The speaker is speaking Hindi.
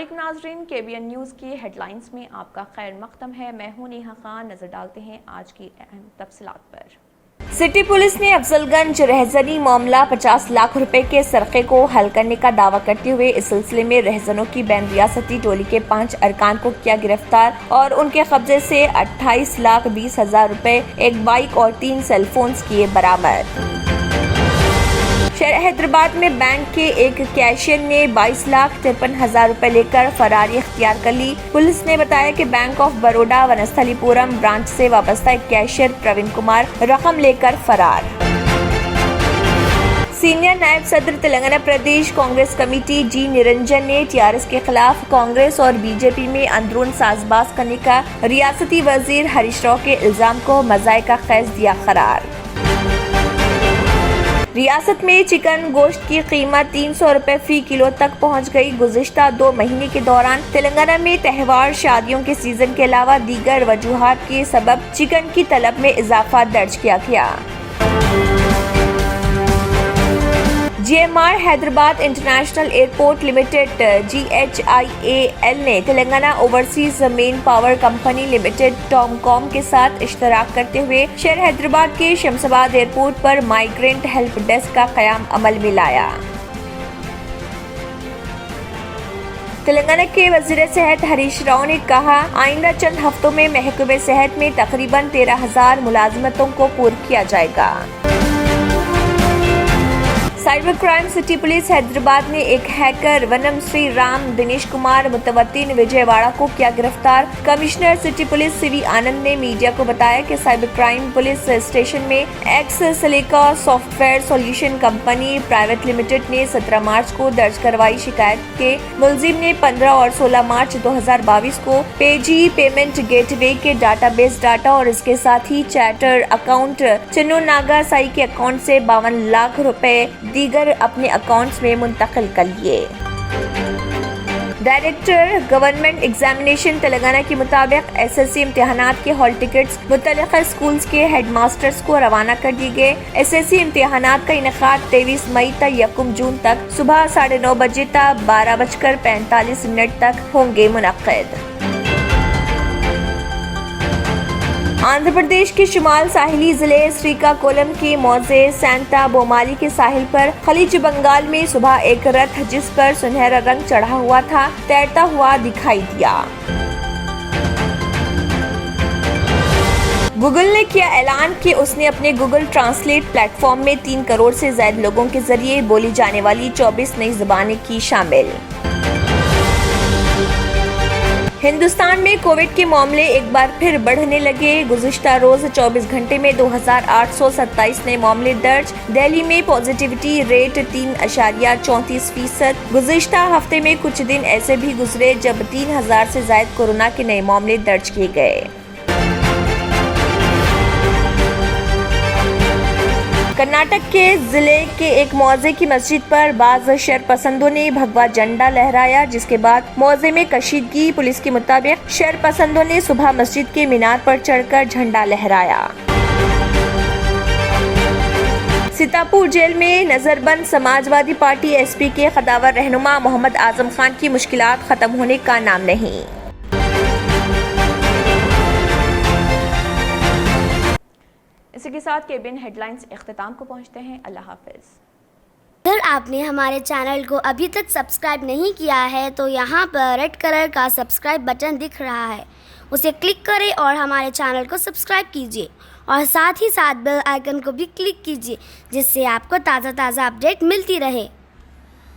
अस्सलाम वालेकुम नाज़रीन, KBN न्यूज़ की हेडलाइंस में आपका खैर मक़दम है। मैं हूं नेहा खान। नज़र डालते हैं आज की अहम तफसीलात पर। सिटी पुलिस ने अफजलगंज रहजनी मामला 50 लाख रुपए के सरक़े को हल करने का दावा करते हुए इस सिलसिले में रहजनों की बैन रियासती टोली के 5 अरकान को किया गिरफ्तार और उनके कब्जे से 28,20,000 रुपए, एक बाइक और 3 सेलफोन्स किए बरामद। शहर हैदराबाद में बैंक के एक कैशियर ने 22,53,000 रुपए लेकर फरारी इख्तियार कर ली। पुलिस ने बताया कि bank of Baroda Vanasthalipuram branch से वाबस्ता एक कैशियर प्रवीण कुमार रकम लेकर फरार। सीनियर नायब सदर तेलंगाना प्रदेश कांग्रेस कमेटी जी निरंजन ने TRS के खिलाफ कांग्रेस और BJP में अंदरून साजबाज करने का रियासती वजीर हरीश राव के इल्जाम को मज़ाक़ का खैज दिया करार। रियासत में चिकन गोश्त की कीमत 300 रुपए फी किलो तक पहुंच गई। गुज़िश्ता 2 महीने के दौरान तेलंगाना में त्योहार, शादियों के सीजन के अलावा दीगर वजूहात के सबब चिकन की तलब में इजाफा दर्ज किया गया। GMR Hyderabad international airport limited GHIAL ने Telangana overseas manpower company limited TOMCOM के साथ इश्तराक करते हुए शहर हैदराबाद के शमशाबाद एयरपोर्ट पर माइग्रेंट हेल्प डेस्क का क़याम अमल में लाया। तेलंगाना के वजीर सेहत हरीश राव ने कहा, आइंदा चंद हफ्तों में महकमे सेहत में तकरीबन 13,000 मुलाजिमतों को पूरा किया जाएगा। Cyber crime city police Hyderabad ने एक हैकर वनम श्री राम दिनेश कुमार मुतवत्तिन विजयवाड़ा को किया गिरफ्तार। कमिश्नर सिटी पुलिस CV आनंद ने मीडिया को बताया कि साइबर क्राइम पुलिस स्टेशन में x silica software solution company private limited ने 17 मार्च को दर्ज करवाई शिकायत के मुलजिम ने 15 और 16 मार्च 2022 को पेजी पेमेंट गेटवे के डाटाबेस डाटा और इसके साथ ही चैटर अकाउंट चिन्नू नागा साई के अकाउंट से 52 लाख रुपए दीगर अपने अकाउंट्स में मुंतकिल कर लिए। डायरेक्टर गवर्नमेंट एग्जामिनेशन तेलंगाना के मुताबिक SSC इम्तिहानात के हॉल टिकट्स मुतल्लिका स्कूल्स के हेडमास्टर्स को रवाना कर दिए गए। SSC इम्तिहानात का इनेकाद 23 मई तक 1 जून तक सुबह 9:30 बजे तक 12:45 तक होंगे मुनक्किद। आंध्र प्रदेश के शुमाल साहिली जिले श्रीकाकुलम के मौजे सैंता बोमाली के साहिल पर खलीज बंगाल में सुबह एक रथ जिस पर सुनहरा रंग चढ़ा हुआ था तैरता हुआ दिखाई दिया। गूगल ने किया ऐलान कि उसने अपने गूगल ट्रांसलेट प्लेटफॉर्म में 3 करोड़ से ज्यादा लोगों के जरिए बोली जाने वाली 24 नई ज़ुबानें की शामिल। हिंदुस्तान में कोविड के मामले एक बार फिर बढ़ने लगे। गुज़िश्ता रोज 24 घंटे में 2,827 नए मामले दर्ज। दिल्ली में पॉजिटिविटी रेट 3.34%। गुज़िश्ता हफ्ते में कुछ दिन ऐसे भी गुजरे जब 3,000 से ज्यादा कोरोना के नए मामले दर्ज किए गए। कर्नाटक के जिले के एक मौजे की मस्जिद पर बाज शरपसंदों ने भगवा झंडा लहराया, जिसके बाद मौजे में कशीदगी। पुलिस के मुताबिक शरपसंदों ने सुबह मस्जिद के मीनार पर चढ़कर झंडा लहराया। सीतापुर जेल में नजरबंद समाजवादी पार्टी SP के कदावर रहनुमा मोहम्मद आजम खान की मुश्किलात खत्म होने का नाम नहीं। इसी के साथ KBN हेडलाइंस इख्तिताम को पहुंचते हैं। अल्लाह हाफिज। अगर आपने हमारे चैनल को अभी तक सब्सक्राइब नहीं किया है तो यहाँ पर रेड कलर का सब्सक्राइब बटन दिख रहा है, उसे क्लिक करें और हमारे चैनल को सब्सक्राइब कीजिए और साथ ही साथ बेल आइकन को भी क्लिक कीजिए, जिससे आपको ताज़ा अपडेट मिलती रहे।